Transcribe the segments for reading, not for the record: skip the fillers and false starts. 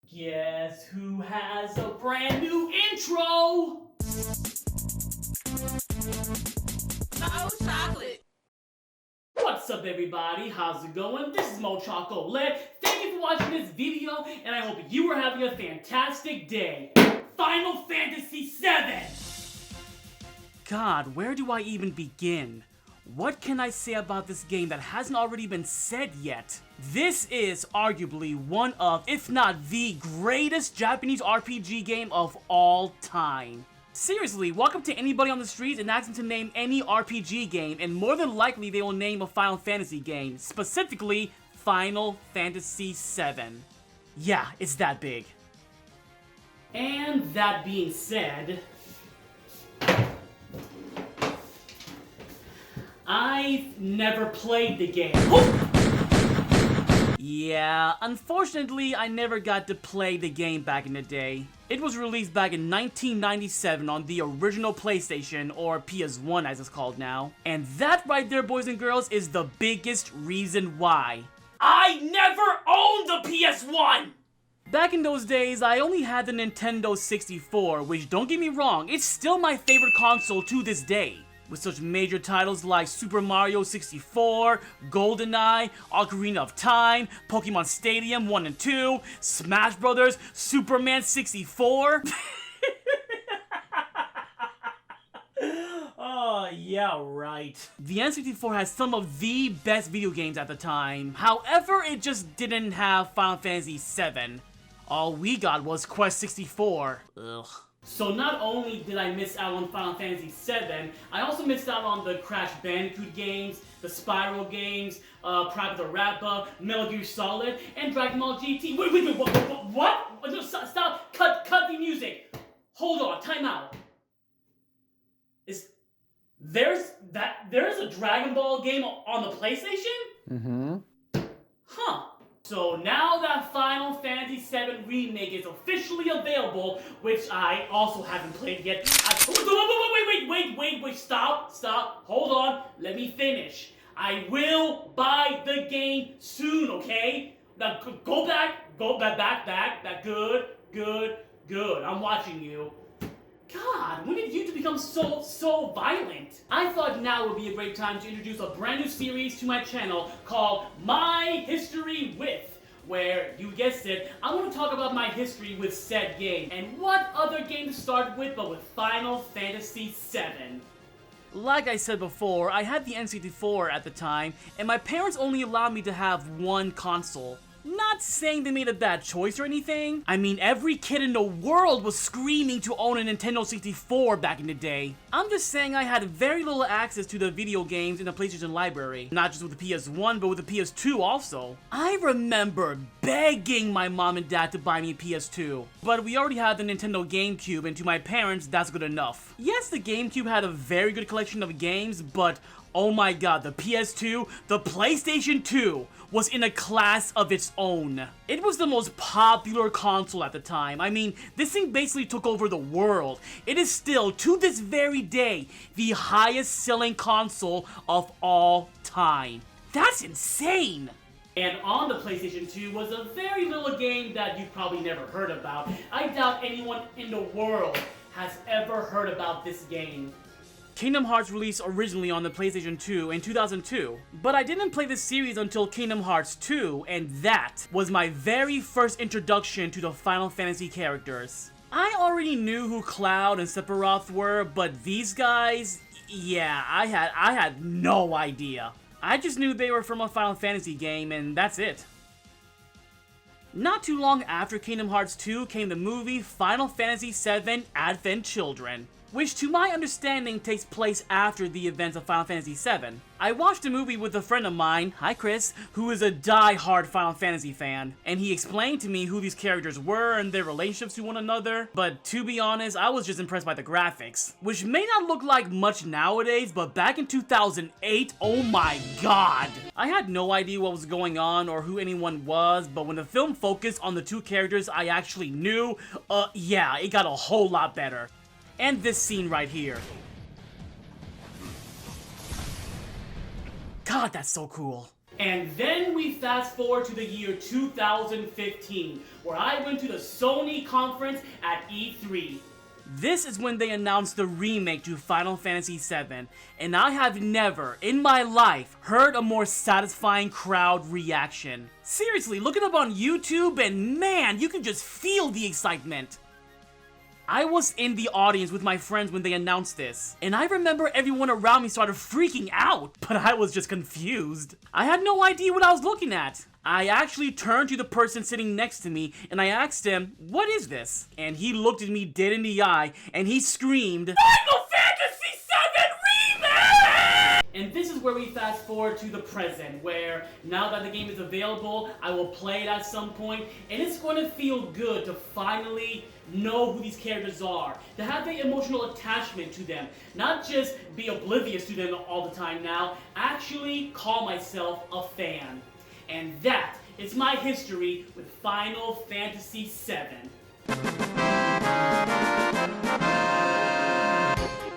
Guess who has a brand new intro? Oh, chocolate. What's up, everybody? How's it going? This is Mo Chocolate. Thank you for watching this video, and I hope you are having a fantastic day. Final Fantasy VII! God, where do I even begin? What can I say about this game that hasn't already been said yet? This is arguably one of, if not the greatest Japanese RPG game of all time. Seriously, walk up to anybody on the streets and ask them to name any RPG game, and more than likely they will name a Final Fantasy game, specifically Final Fantasy VII. Yeah, it's that big. And that being said, I've never played the game. Yeah, unfortunately, I never got to play the game back in the day. It was released back in 1997 on the original PlayStation, or PS1 as it's called now. And that right there, boys and girls, is the biggest reason why I never owned the PS1! Back in those days, I only had the Nintendo 64, which, don't get me wrong, it's still my favorite console to this day. With such major titles like Super Mario 64, GoldenEye, Ocarina of Time, Pokemon Stadium 1 and 2, Smash Brothers, Superman 64. Oh, yeah, right. The N64 has some of the best video games at the time. However, it just didn't have Final Fantasy VII. All we got was Quest 64. Ugh. So not only did I miss out on Final Fantasy VII, I also missed out on the Crash Bandicoot games, the Spyro games, Private the Rapper, Metal Gear Solid, and Dragon Ball GT. Wait, what? No, stop, cut the music. Hold on, time out. There's a Dragon Ball game on the PlayStation? Mm-hmm. Huh. So now that Final Fantasy VII Remake is officially available, which I also haven't played yet. Wait, stop, hold on, let me finish. I will buy the game soon, okay? Now go back, good, I'm watching you. God, when did YouTube become so violent? I thought now would be a great time to introduce a brand new series to my channel called My History With, where, you guessed it, I want to talk about my history with said game, and what other game to start with but with Final Fantasy VII. Like I said before, I had the N64 at the time, and my parents only allowed me to have one console. Not saying they made a bad choice or anything. I mean, every kid in the world was screaming to own a Nintendo 64 back in the day. I'm just saying I had very little access to the video games in the PlayStation library. Not just with the PS1, but with the PS2 also. I remember begging my mom and dad to buy me a PS2. But we already had the Nintendo GameCube, and to my parents, that's good enough. Yes, the GameCube had a very good collection of games, but oh my god, the PS2, the PlayStation 2, was in a class of its own. It was the most popular console at the time. I mean, this thing basically took over the world. It is still, to this very day, the highest selling console of all time. That's insane! And on the PlayStation 2 was a very little game that you've probably never heard about. I doubt anyone in the world has ever heard about this game. Kingdom Hearts released originally on the PlayStation 2 in 2002, but I didn't play this series until Kingdom Hearts 2, and that was my very first introduction to the Final Fantasy characters. I already knew who Cloud and Sephiroth were, but these guys, yeah, I had no idea. I just knew they were from a Final Fantasy game, and that's it. Not too long after Kingdom Hearts 2 came the movie Final Fantasy VII Advent Children, which to my understanding takes place after the events of Final Fantasy VII. I watched the movie with a friend of mine, hi Chris, who is a die-hard Final Fantasy fan, and he explained to me who these characters were and their relationships to one another, but to be honest, I was just impressed by the graphics, which may not look like much nowadays, but back in 2008, oh my god! I had no idea what was going on or who anyone was, but when the film focused on the two characters I actually knew, yeah, it got a whole lot better. And this scene right here. God, that's so cool. And then we fast forward to the year 2015, where I went to the Sony conference at E3. This is when they announced the remake to Final Fantasy VII, and I have never, in my life, heard a more satisfying crowd reaction. Seriously, look it up on YouTube and man, you can just feel the excitement. I was in the audience with my friends when they announced this, and I remember everyone around me started freaking out, but I was just confused. I had no idea what I was looking at. I actually turned to the person sitting next to me, and I asked him, "What is this?" And he looked at me dead in the eye, and he screamed, "Final Fantasy VII Remake!" And this is where we fast forward to the present, where now that the game is available, I will play it at some point, and it's going to feel good to finally know who these characters are, to have the emotional attachment to them, not just be oblivious to them all the time now, actually call myself a fan. And that is my history with Final Fantasy VII.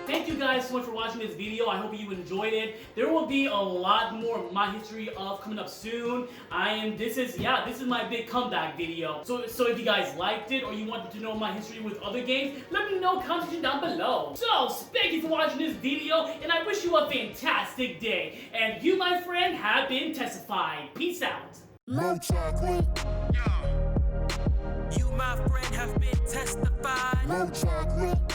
Thank you guys so much for watching this video. I hope you enjoyed it. There will be a lot more of my history of coming up soon. This is my big comeback video. So if you guys liked it or you wanted to know my history with other games, let me know in the comment section down below. So thank you for watching this video, and I wish you a fantastic day. And you, my friend, have been testified. Peace out. No chocolate. You, my friend, have been testified. No chocolate.